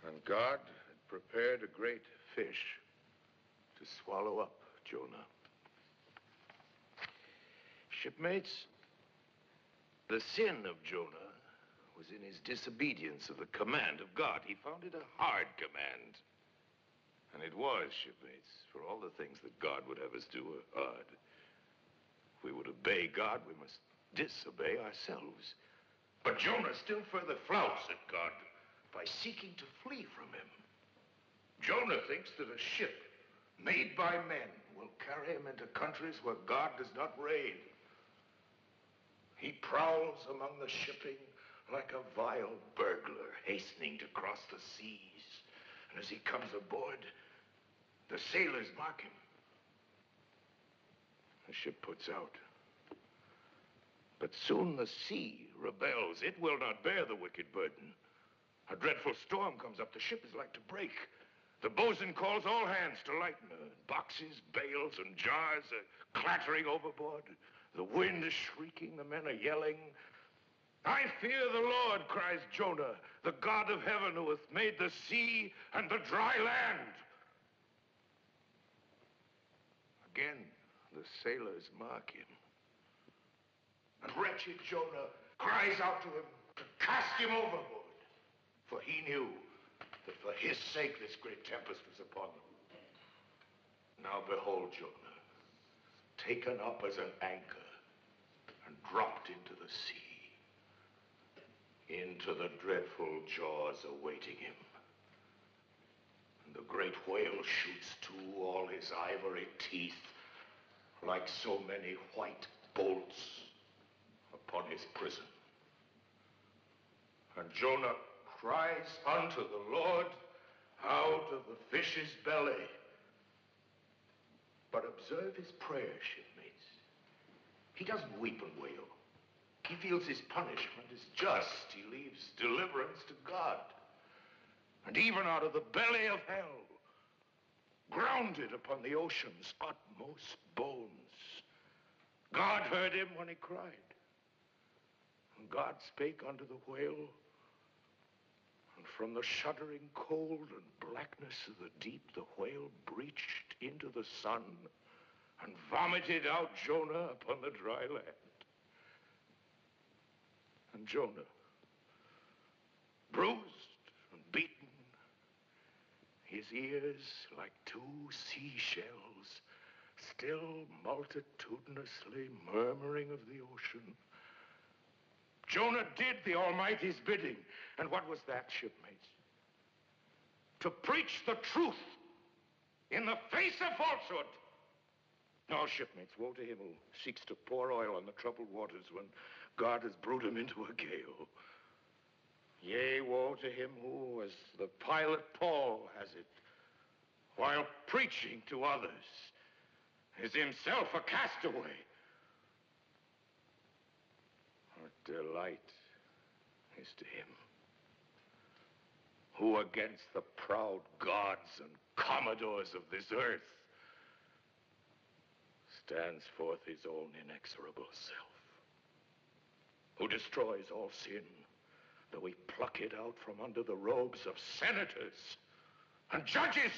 And God had prepared a great fish to swallow up Jonah. Shipmates, the sin of Jonah was in his disobedience of the command of God. He found it a hard command. And it was, shipmates, for all the things that God would have us do are hard. If we would obey God, we must disobey ourselves. But Jonah still further flouts at God by seeking to flee from him. Jonah thinks that a ship made by men will carry him into countries where God does not reign. He prowls among the shipping like a vile burglar hastening to cross the seas. And as he comes aboard, the sailors mark him. The ship puts out. But soon the sea rebels. It will not bear the wicked burden. A dreadful storm comes up. The ship is like to break. The boatswain calls all hands to lighten her. Boxes, bales, and jars are clattering overboard. The wind is shrieking. The men are yelling. I fear the Lord, cries Jonah, the God of heaven who hath made the sea and the dry land. Again, the sailors mark him. And wretched Jonah cries out to him to cast him overboard. For he knew that for his sake this great tempest was upon them. Now behold Jonah, taken up as an anchor and dropped into the sea, into the dreadful jaws awaiting him. And the great whale shoots to all his ivory teeth like so many white bolts upon his prison. And Jonah cries unto the Lord out of the fish's belly. But observe his prayer, shipmates. He doesn't weep and wail. He feels his punishment is just. He leaves deliverance to God. And even out of the belly of hell, grounded upon the ocean's utmost bones, God heard him when he cried. And God spake unto the whale, and from the shuddering cold and blackness of the deep, the whale breached into the sun and vomited out Jonah upon the dry land. And Jonah, bruised and beaten, his ears like two seashells, still multitudinously murmuring of the ocean. Jonah did the Almighty's bidding. And what was that, shipmates? To preach the truth in the face of falsehood. No, shipmates, woe to him who seeks to pour oil on the troubled waters when God has brewed him into a gale. Yea, woe to him who, as the pilot Paul has it, while preaching to others, is himself a castaway. What delight is to him who against the proud gods and commodores of this earth stands forth his own inexorable self, who destroys all sin, though he pluck it out from under the robes of senators and judges.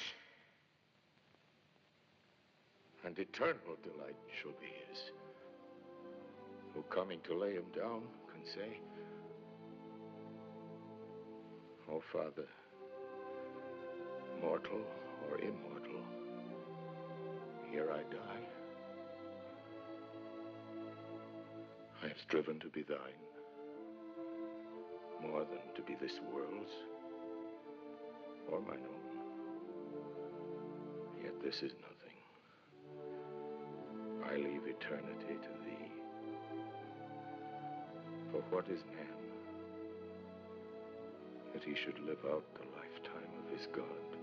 And eternal delight shall be his, who coming to lay him down can say, O Father, mortal or immortal, here I die. I have striven to be thine, more than to be this world's or mine own. Yet this is nothing. I leave eternity to thee. For what is man, that he should live out the lifetime of his God?